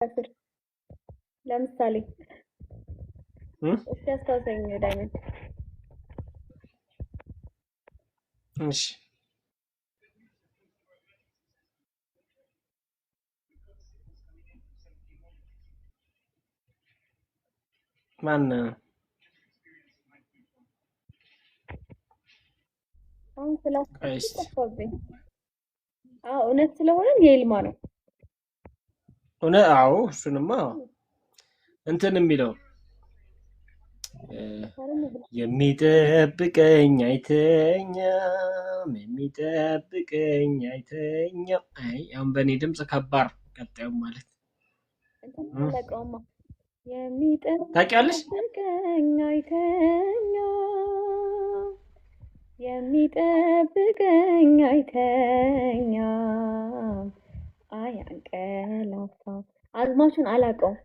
ከስር ለምሳሌ እስኪ አስታውሰኝ ዳይመንድ። እሺ ማን አሁን ስላስጠፋብኝ እውነት ስለሆነ የይልማ ነው። አዎ እሱንማ እንትን የሚለው የሚጠብቀኝ አይተኛም የሚጠብቀኝ አይተኛም። አይ አሁን በእኔ ድምፅ ከባድ ቀጣዩ ማለት ለቀውማ ታውቂያለሽ? የሚጠብቀኝ አይተኛም የሚጠብቀኝ አይተኛም አያንቀላፋም። አዝማቹን አላውቀውም።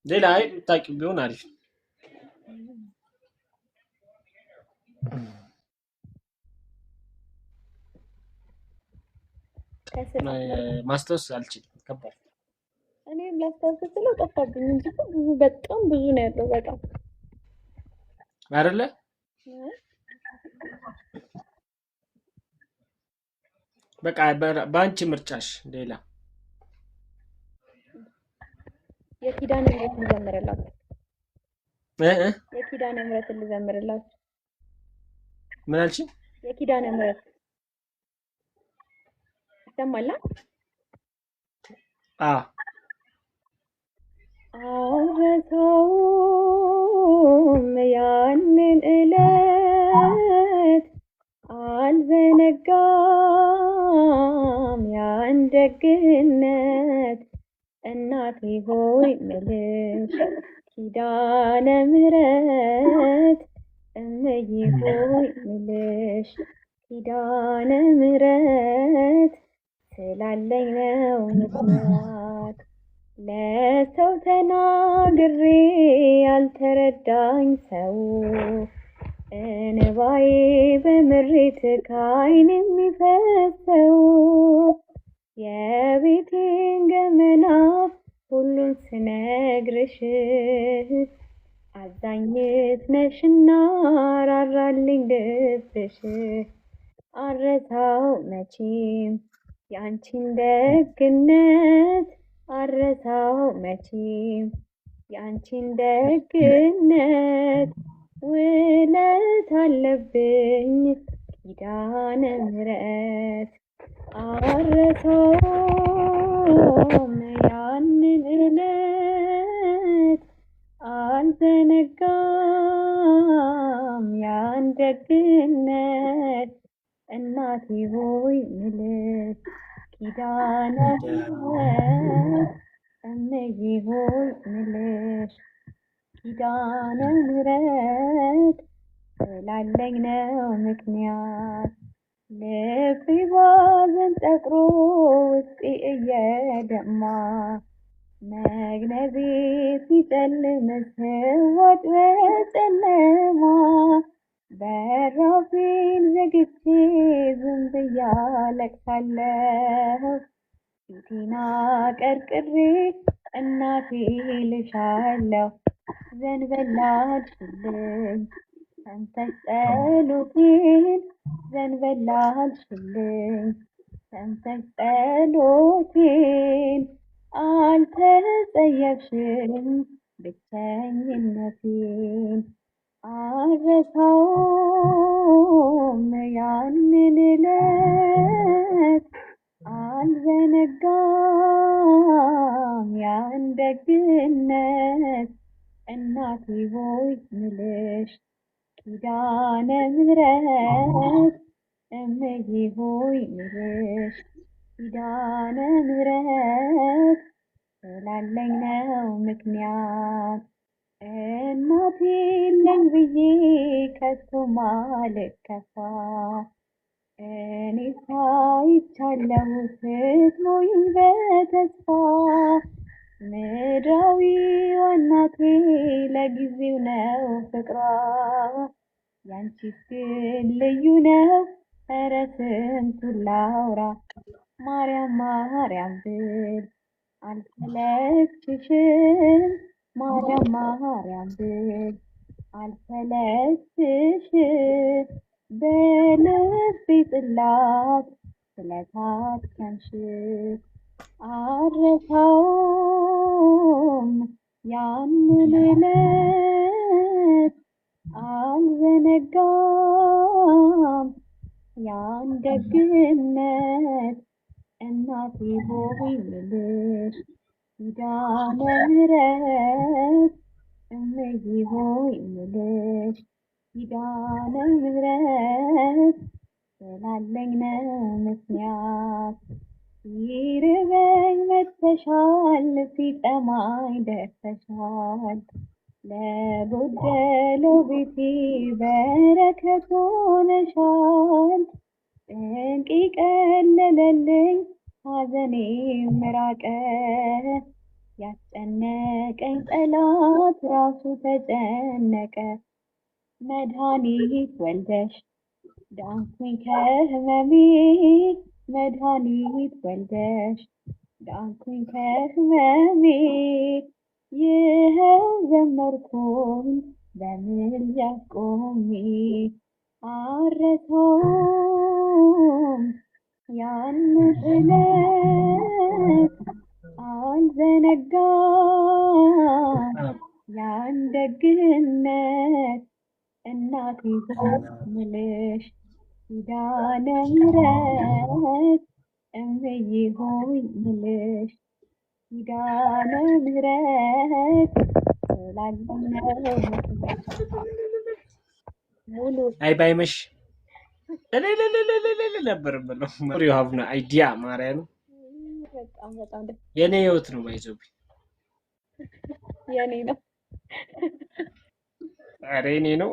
ሌላ አይ የምታውቂው ቢሆን አሪፍ ነው። ማስታወስ አልችልም፣ ከባድ። እኔም ላስታውስ ስለው ጠፋብኝ እንጂ ብዙ በጣም ብዙ ነው ያለው። በጣም አይደለ? በቃ በአንቺ ምርጫሽ ሌላ የኪዳነ ምሕረት ልዘምርላችሁ። የኪዳነ ምሕረት ልዘምርላችሁ። ምን አልሽኝ? የኪዳነ ምሕረት ይሰማል? አልረሳውም ያንን ዕለት አልዘነጋም ያን ደግነት እናቴ ሆይ ምልሽ ኪዳነ ምሕረት እመዬ ሆይ ምልሽ ኪዳነ ምሕረት ስላለኝ ነው ምክንያት ለሰው ተናግሬ ያልተረዳኝ ሰው እንባዬ በምሬት ከዓይን የሚፈሰው የቤቴን ገመና ሁሉን ስነግርሽ አዛኝት ነሽና ራራልኝ ልብሽ አረሳው መቼም ያንቺን ደግነት አረሳው መቼም ያንቺን ደግነት ውለት አለብኝ ኪዳነ ምሕረት አረሳውም ያንን ዕለት አልዘነጋም ያን ደግነት እናቴ ሆይ ምልሽ ኪዳነ ምሕረት እመዬ ሆይ ምልሽ ኪዳነ ምሕረት ስላለኝ ነው ምክንያት ልቤ ባዘን ጠቁሮ ውስጤ እየደማ መግነዜ ሲጨልም ስዋጥ በጨለማ በራፌን ዘግቼ ዝም ብዬ አለቅሳለሁ ፊቴን አቀርቅሬ እናቴ ልሻለሁ ዘንበል አልሽልኝ ሰምተሽ ጸሎቴን ዘንበል አልሽልኝ ሰምተሽ ጸሎቴን አልተጸየፍሽም ብቸኝነቴን አልረሳውም ያንን ዕለት አልዘነጋም ያን ደግነት እናቴ ሆይ ምልሽ ኪዳነ ምሕረት እመዬ ሆይ ምልሽ ኪዳነ ምሕረት ስላለኝ ነው ምክንያት እናቴ የለኝ ብዬ ከቶ ማልከፋ እኔ ሳይቻለሁ ስትኖሪ በተስፋ ምድራዊዋ እናቴ ለጊዜው ነው ፍቅሯ ያንቺስ ግን ልዩ ነው ኧረ ስንቱን ላውራ ማርያም ማርያም ብል አልሰለችሽም ማርያም ማርያም ብል አልሰለችሽም በልቤ ጽላት ስለታተምሽ አልረሳውም ያንን ዕለት አልዘነጋም ያን ደግነት እናቴ ሆይ ምልሽ ኪዳነ ምሕረት እመዬ ሆይ ምልሽ ኪዳነ ምሕረት ስላለኝ ነው ምክንያት ሲርበኝ መጥተሻል ሲጠማኝ ደርሰሻል ለጎደለው ቤቴ በረከት ሆነሻል ጭንቅ ቀለለልኝ ሐዘኔም ራቀ ያስጨነቀኝ ጠላት ራሱ ተጨነቀ መድኃኒት ወልደሽ ዳንኩኝ ከህመሜ መድኃኒት ወልደሽ ዳንኩኝ ከህመሜ ይኸው ዘመርኩኝ በምልጃሽ ቆሜ አልረሳውም ያን ዕለት አልዘነጋም ያን ደግነት እናቴ ሆይ ምልሽ ኪዳነ ምሕረት እመዬ ሆይ ምልሽ ኪዳነ ምሕረት ስላለኝ ነው ሙሉ አይ ባይመሽ ነበር ብለው ዩ ሃቭ ኖ አይዲያ ማርያም በጣም ደስ የኔ ህይወት ነው ባይዘው የኔ ነው ኧረ የኔ ነው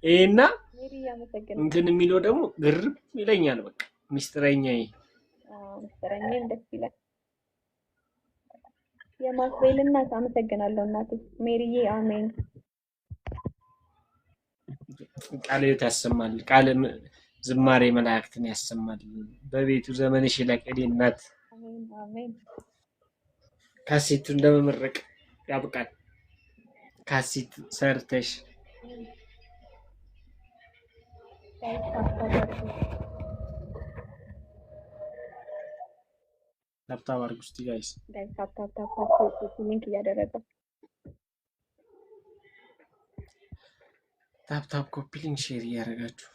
ይሄና ሜሪ ያመሰግናል እንትን የሚለው ደግሞ ግርም ይለኛል በቃ ሚስጥረኛዬ ሚስጥረኛዬም ደስ ይላል የማክቤል እናት አመሰግናለሁ እናቴ ሜሪዬ አሜን ቃል ያሰማል ቃል ዝማሬ መላእክትን ያሰማል በቤቱ ዘመንሽ ይለቀድ እናት አሜን አሜን ካሴቱን ለመመረቅ ያብቃል ካሴት ሰርተሽ ታፕታፕ አድርጉ እስቲ ጋይስ ታፕታፕ ሊንክ እያደረገ ታፕታፕ ኮፒ ሊንክ ሼር እያደረጋችሁ